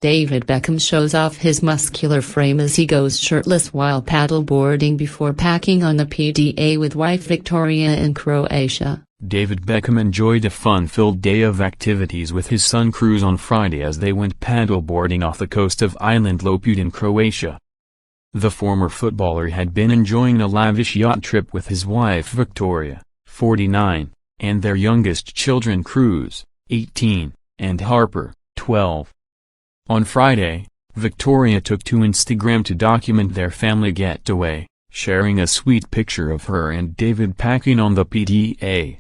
David Beckham shows off his muscular frame as he goes shirtless while paddleboarding before packing on the PDA with wife Victoria in Croatia. David Beckham enjoyed a fun-filled day of activities with his son Cruz on Friday as they went paddleboarding off the coast of Island Lopud in Croatia. The former footballer had been enjoying a lavish yacht trip with his wife Victoria, 49, and their youngest children Cruz, 18, and Harper, 12. On Friday, Victoria took to Instagram to document their family getaway, sharing a sweet picture of her and David packing on the PDA.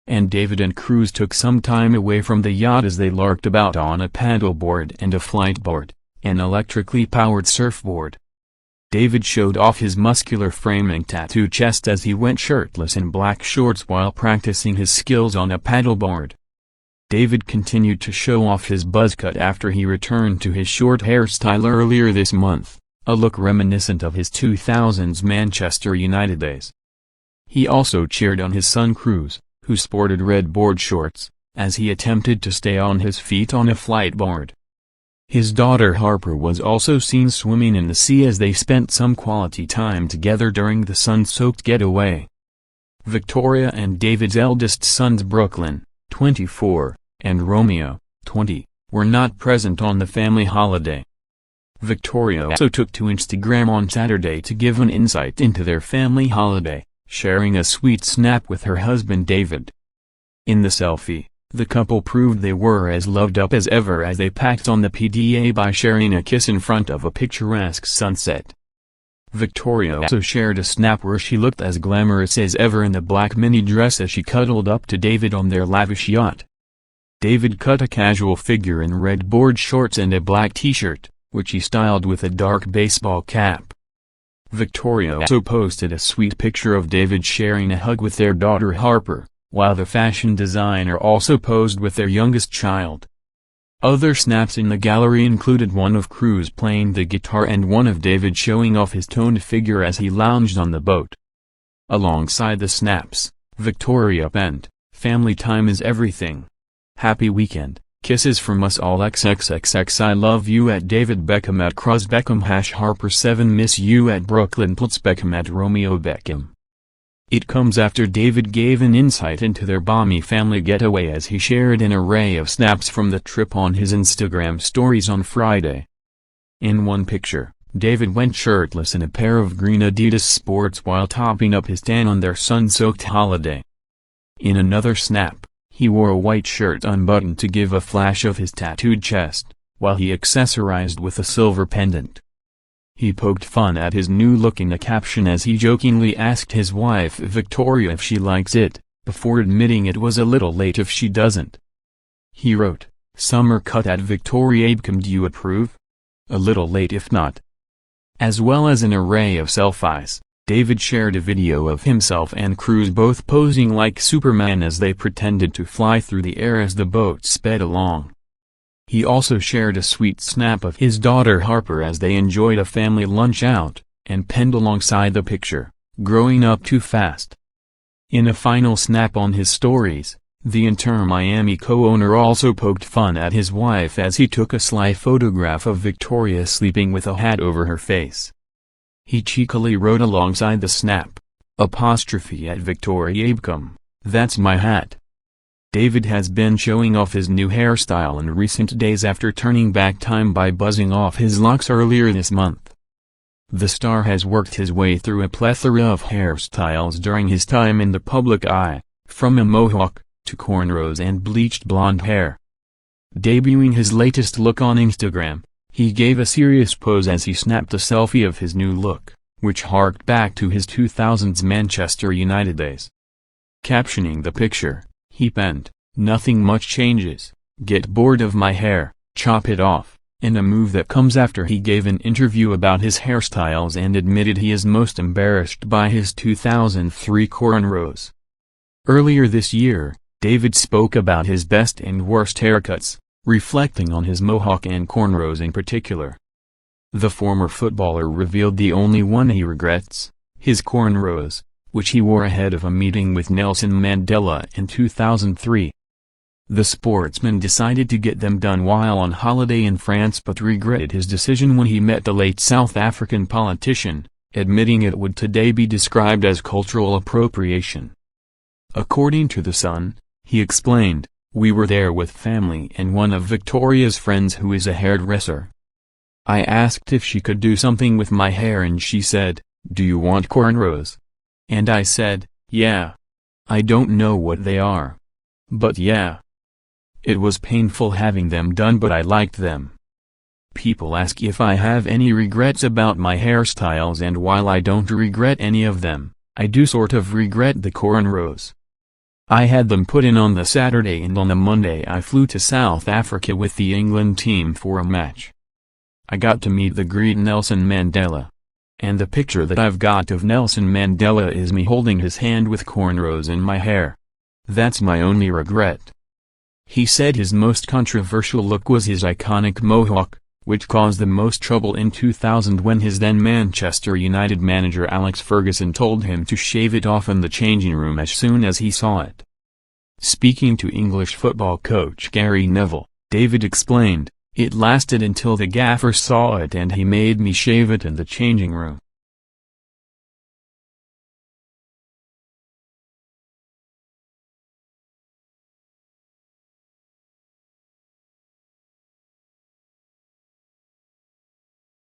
And David and Cruz took some time away from the yacht as they larked about on a paddleboard and a fliteboard, an electrically powered surfboard. David showed off his muscular frame and tattooed chest as he went shirtless in black shorts while practicing his skills on a paddleboard. David continued to show off his buzz cut after he returned to his short hairstyle earlier this month, a look reminiscent of his 2000s Manchester United days. He also cheered on his son Cruz, who sported red board shorts, as he attempted to stay on his feet on a fliteboard. His daughter Harper was also seen swimming in the sea as they spent some quality time together during the sun-soaked getaway. Victoria and David's eldest sons Brooklyn, 24, and Romeo, 20, were not present on the family holiday. Victoria also took to Instagram on Saturday to give an insight into their family holiday, sharing a sweet snap with her husband David. In the selfie, the couple proved they were as loved up as ever as they packed on the PDA by sharing a kiss in front of a picturesque sunset. Victoria also shared a snap where she looked as glamorous as ever in the black mini dress as she cuddled up to David on their lavish yacht. David cut a casual figure in red board shorts and a black t-shirt, which he styled with a dark baseball cap. Victoria also posted a sweet picture of David sharing a hug with their daughter Harper, while the fashion designer also posed with their youngest child. Other snaps in the gallery included one of Cruz playing the guitar and one of David showing off his toned figure as he lounged on the boat. Alongside the snaps, Victoria penned, "Family time is everything. Happy weekend, kisses from us all XXXX I love you at David Beckham at Cruz Beckham #Harper 7 miss you at Brooklyn Plutz Beckham at Romeo Beckham." It comes after David gave an insight into their balmy family getaway as he shared an array of snaps from the trip on his Instagram stories on Friday. In one picture, David went shirtless in a pair of green Adidas sports while topping up his tan on their sun-soaked holiday. In another snap, he wore a white shirt unbuttoned to give a flash of his tattooed chest, while he accessorized with a silver pendant. He poked fun at his new look in a caption as he jokingly asked his wife Victoria if she likes it, before admitting it was a little late if she doesn't. He wrote, "Summer cut at Victoria Beckham, do you approve? A little late if not." As well as an array of selfies, David shared a video of himself and Cruz both posing like Superman as they pretended to fly through the air as the boat sped along. He also shared a sweet snap of his daughter Harper as they enjoyed a family lunch out, and penned alongside the picture, "Growing up too fast." In a final snap on his stories, the Inter Miami co-owner also poked fun at his wife as he took a sly photograph of Victoria sleeping with a hat over her face. He cheekily wrote alongside the snap, apostrophe at Victoria Beckham, "That's my hat." David has been showing off his new hairstyle in recent days after turning back time by buzzing off his locks earlier this month. The star has worked his way through a plethora of hairstyles during his time in the public eye, from a mohawk, to cornrows and bleached blonde hair. Debuting his latest look on Instagram, he gave a serious pose as he snapped a selfie of his new look, which harked back to his 2000s Manchester United days. Captioning the picture, he penned, "Nothing much changes, get bored of my hair, chop it off," in a move that comes after he gave an interview about his hairstyles and admitted he is most embarrassed by his 2003 cornrows. Earlier this year, David spoke about his best and worst haircuts, reflecting on his mohawk and cornrows in particular. The former footballer revealed the only one he regrets, his cornrows, which he wore ahead of a meeting with Nelson Mandela in 2003. The sportsman decided to get them done while on holiday in France but regretted his decision when he met the late South African politician, admitting it would today be described as cultural appropriation. According to The Sun, he explained, "We were there with family and one of Victoria's friends who is a hairdresser. I asked if she could do something with my hair and she said, 'Do you want cornrows?' And I said, 'Yeah. I don't know what they are. But yeah.' It was painful having them done but I liked them." People ask if I have any regrets about my hairstyles, and while I don't regret any of them, I do sort of regret the cornrows. I had them put in on the Saturday and on the Monday I flew to South Africa with the England team for a match. I got to meet the great Nelson Mandela. And the picture that I've got of Nelson Mandela is me holding his hand with cornrows in my hair. That's my only regret." He said his most controversial look was his iconic mohawk, which caused the most trouble in 2000 when his then Manchester United manager Alex Ferguson told him to shave it off in the changing room as soon as he saw it. Speaking to English football coach Gary Neville, David explained, "It lasted until the gaffer saw it and he made me shave it in the changing room.